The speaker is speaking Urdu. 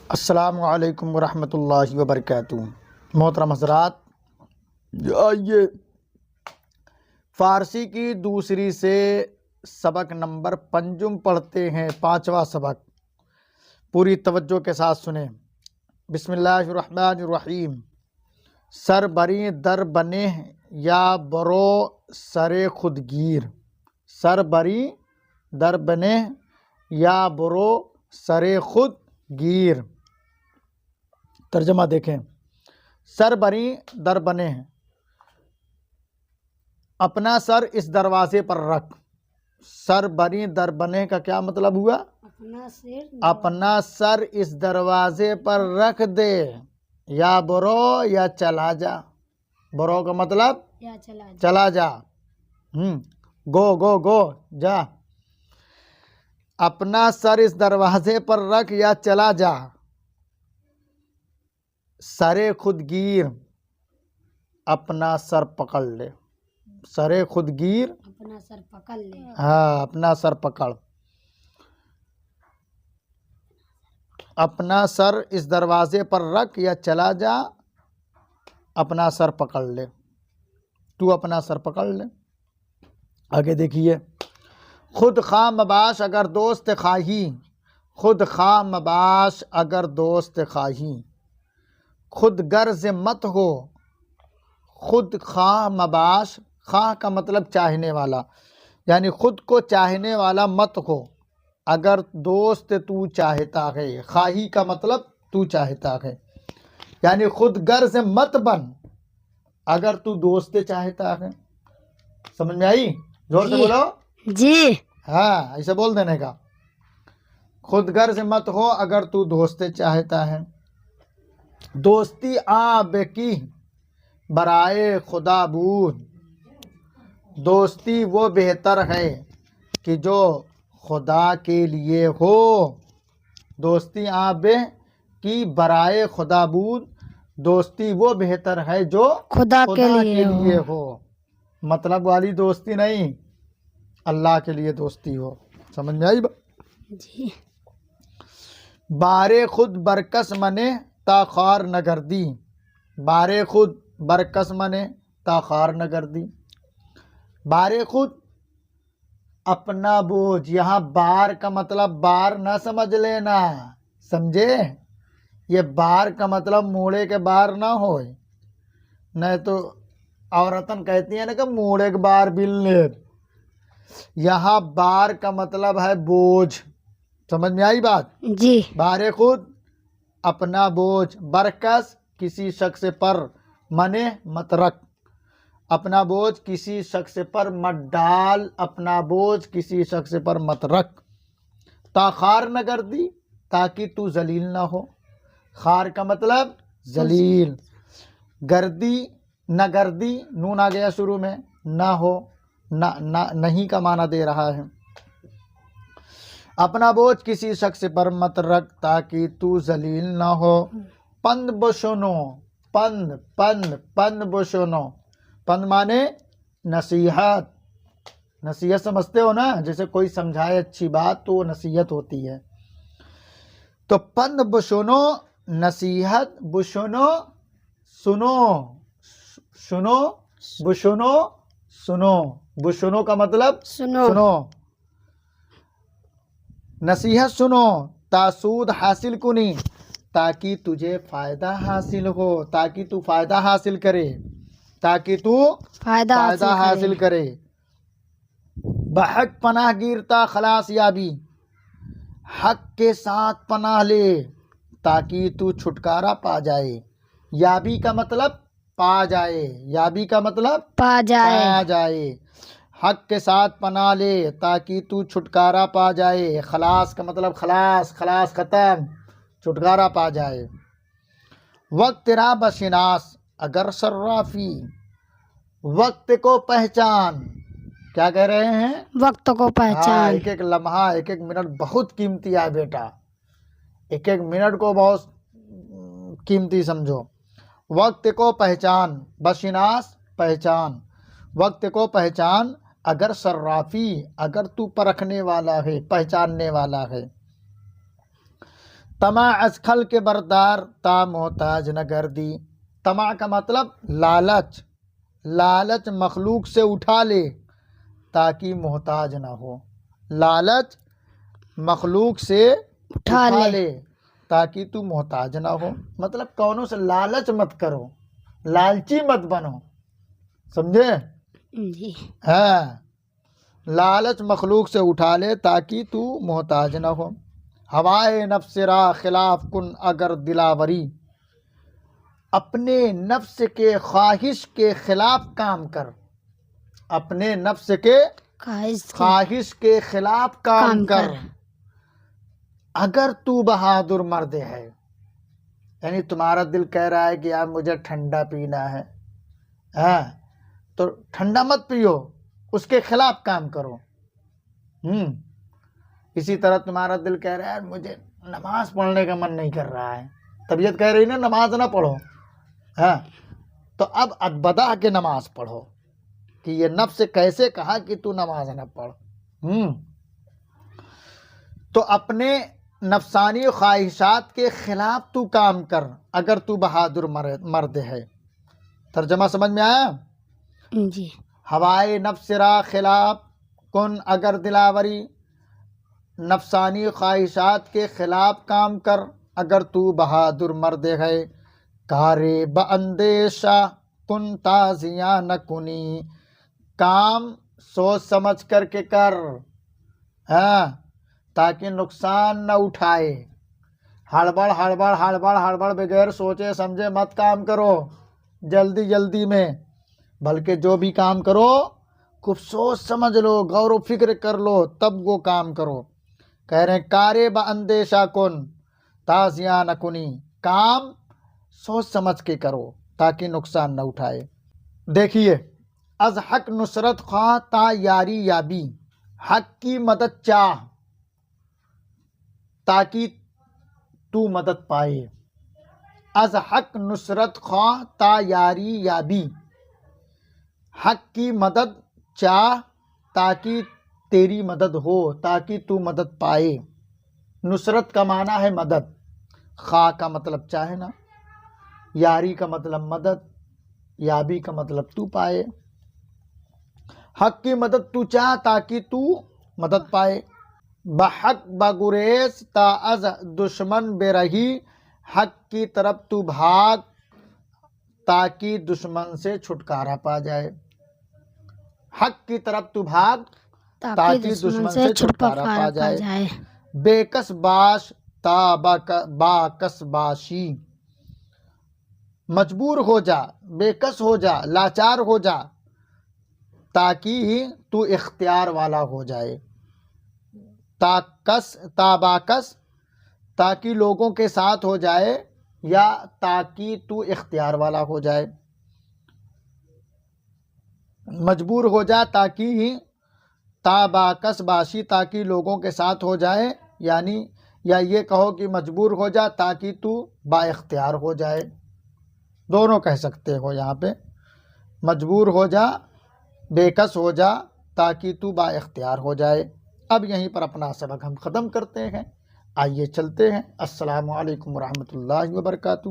السلام علیکم ورحمۃ اللہ وبرکاتہ۔ محترم حضرات، آئیے فارسی کی دوسری سے سبق نمبر 5 پڑھتے ہیں، 5واں سبق۔ پوری توجہ کے ساتھ سنیں۔ بسم اللہ الرحمن الرحیم۔ سر بری در بنے یا برو سر خودگیر، سر بری در بنے یا برو سر خود گیر۔ ترجمہ دیکھیں۔ سر بری در بنے، اپنا سر اس دروازے پر رکھ۔ سر بری در بنے کا کیا مطلب ہوا؟ اپنا سر اس دروازے پر رکھ دے، یا برو یا چلا جا۔ برو کا مطلب چلا جا، گو جا۔ اپنا سر اس دروازے پر رکھ یا چلا جا۔ سر خودگیر، اپنا سر پکڑ لے۔ سر خودگیر، اپنا سر پکڑ لے۔ ہاں، اپنا سر پکڑ۔ اپنا سر اس دروازے پر رکھ یا چلا جا، اپنا سر پکڑ لے۔ تو اپنا سر پکڑ لے۔ آگے دیکھیے۔ خود خواہ مباش اگر دوست خواہی، خود خواہ مباش اگر دوست خواہی، خود غرض مت ہو۔ خود خواہ مباش، خواہ کا مطلب چاہنے والا، یعنی خود کو چاہنے والا مت ہو اگر دوست تو چاہتا ہے۔ خواہی کا مطلب تو چاہتا ہے، یعنی خود غرض مت بن اگر تو دوست چاہتا ہے۔ سمجھ میں آئی؟ زور سے بولو جی۔ ہاں، ایسے بول دینے کا۔ خود غرض مت ہو اگر تو دوست چاہتا ہے۔ دوستی آب کی برائے خدا بود، دوستی وہ بہتر ہے کہ جو خدا کے لیے ہو۔ دوستی آب کی برائے خدا بود، دوستی وہ بہتر ہے جو خدا کے لیے ہو۔ مطلب والی دوستی نہیں، اللہ کے لیے دوستی ہو۔ سمجھ میں آئی؟ جی۔ بارے خود برکس منے تا خار نہ گردی، بارے خود برکس منے تا خار نہ گردی۔ بارے خود، اپنا بوجھ۔ یہاں بار کا مطلب بار نہ سمجھ لینا، سمجھے؟ یہ بار کا مطلب موڑے کے بار نہ ہوئے، نہیں تو عورتن کہتی ہیں نا کہ موڑے کے بار بلنے۔ یہاں بار کا مطلب ہے بوجھ۔ سمجھ میں آئی بات؟ جی۔ بارے خود، اپنا بوجھ۔ برکس، کسی شخص پر۔ منے، مت رکھ۔ اپنا بوجھ کسی شخص پر مت ڈال، اپنا بوجھ کسی شخص پر مت رکھ۔ تا خار نہ گردی، تاکہ تو ذلیل نہ ہو۔ خار کا مطلب ذلیل۔ گردی، نہ گردی، نون آ گیا شروع میں، نہ ہو، نہیں کا معنی دے رہا ہے۔ اپنا بوجھ کسی شخص پر مت رکھ تاکہ تو ذلیل نہ ہو۔ پند بشنو، پند بشنو، پند مانے نصیحت۔ نصیحت سمجھتے ہو نا، جیسے کوئی سمجھائے اچھی بات تو وہ نصیحت ہوتی ہے۔ تو پند بشنو نصیحت، بشنو سنو، سنو، بشنو سنو، بشنو کا مطلب سنو۔ نصیحت سنو، تاسود حاصل کنی، تاکہ تجھے فائدہ حاصل ہو، تاکہ تو فائدہ حاصل کرے، تاکہ تو فائدہ حاصل کرے۔ بحق پناہ گیرتا خلاص یابی، حق کے ساتھ پناہ لے تاکہ تو چھٹکارا پا جائے۔ یابی کا مطلب پا جائے، یابی کا مطلب پا جائے۔ حق کے ساتھ پناہ لے تاکہ تو چھٹکارا پا جائے۔ خلاص کا مطلب خلاص، خلاص ختم، چھٹکارا پا جائے۔ وقت را بشناس اگر صرافی، وقت کو پہچان۔ کیا کہہ رہے ہیں؟ وقت کو پہچان۔ ایک ایک لمحہ، ایک ایک منٹ بہت قیمتی ہے بیٹا، ایک ایک منٹ کو بہت قیمتی سمجھو۔ وقت کو پہچان، بشناس پہچان، وقت کو پہچان اگر صرافی، اگر تو پرکھنے والا ہے، پہچاننے والا ہے۔ طمع از خل کے بردار تا محتاج نہ گردی. طمع کا مطلب لالچ. لالچ مخلوق سے اٹھا لے تاکہ محتاج نہ ہو. لالچ مخلوق سے اٹھا لے تاکہ تو محتاج نہ ہو. مطلب کونوں سے لالچ مت کرو، لالچی مت بنو. سمجھے؟ جی ہاں، لالچ مخلوق سے اٹھا لے تاکہ تو محتاج نہ ہو. ہوائے نفس را خلاف کن اگر دلاوری. اپنے نفس کے خواہش کے خلاف کام کر. اپنے نفس کے خواہش کے خلاف کام کر اگر تو بہادر مرد ہے. یعنی تمہارا دل کہہ رہا ہے کہ یار مجھے ٹھنڈا پینا ہے، ہاں تو ٹھنڈا مت پیو، اس کے خلاف کام کرو. اسی طرح تمہارا دل کہہ رہا ہے مجھے نماز پڑھنے کا من نہیں کر رہا ہے، طبیعت کہہ رہی نا نماز نہ پڑھو، ہاں تو اب بتا کے نماز پڑھو کہ یہ نفس کیسے کہا کہ تو نماز نہ پڑھ. تو اپنے نفسانی خواہشات کے خلاف تو کام کر اگر تو بہادر مرد ہے. ترجمہ سمجھ میں آیا؟ جی. ہوائے نفس را خلاف کن اگر دلاوری. نفسانی خواہشات کے خلاف کام کر اگر تو بہادر مرد ہے. کارے باندیشہ کن تازیاں نہ کنی. کام سوچ سمجھ کر کے کر، ہاں تاکہ نقصان نہ اٹھائے. ہڑبڑ بغیر سوچے سمجھے مت کام کرو جلدی میں، بلکہ جو بھی کام کرو خوب سوچ سمجھ لو، غور و فکر کر لو تب وہ کام کرو. کہہ رہے ہیں کارے با اندیشہ کن تازیاں نہ کنی. کام سوچ سمجھ کے کرو تاکہ نقصان نہ اٹھائے. دیکھیے، از حق نصرت خواہ تا یاری یابی. حق کی مدد چاہ تاکہ تو مدد پائے. از حق نصرت خواہ تا یاری یابی. حق کی مدد چاہ تاکہ تیری مدد ہو، تاکہ تو مدد پائے. نصرت کا معنی ہے مدد. خواہ کا مطلب چاہنا، یاری کا مطلب مدد، یابی کا مطلب تو پائے. حق کی مدد تو چاہ تاکہ تو مدد پائے. بحق بگریز تا از دشمن بے رہی. حق کی طرف تو بھاگ تاکہ دشمن سے چھٹکارا پا جائے. حق کی طرف تو بھاگ تاکہ دشمن سے چھٹکارا پا جائے. بے کس باش تا با کس باشی. مجبور ہو جا، بے کس ہو جا، لاچار ہو جا تاکہ تو اختیار والا ہو جائے. تا باکس تاکہ لوگوں کے ساتھ ہو جائے، یا تاکہ تو اختیار والا ہو جائے. مجبور ہو جا تاکہ تا باکس باشی تاکہ لوگوں کے ساتھ ہو جائے، یعنی یا یہ کہو کہ مجبور ہو جا تاکہ تو با اختیار ہو جائے. دونوں کہہ سکتے ہو یہاں پہ. مجبور ہو جا، بے کس ہو جا تاکہ تو با اختیار ہو جائے. اب یہیں پر اپنا سبق ہم ختم کرتے ہیں. آئیے چلتے ہیں. السلام علیکم ورحمۃ اللہ وبرکاتہ.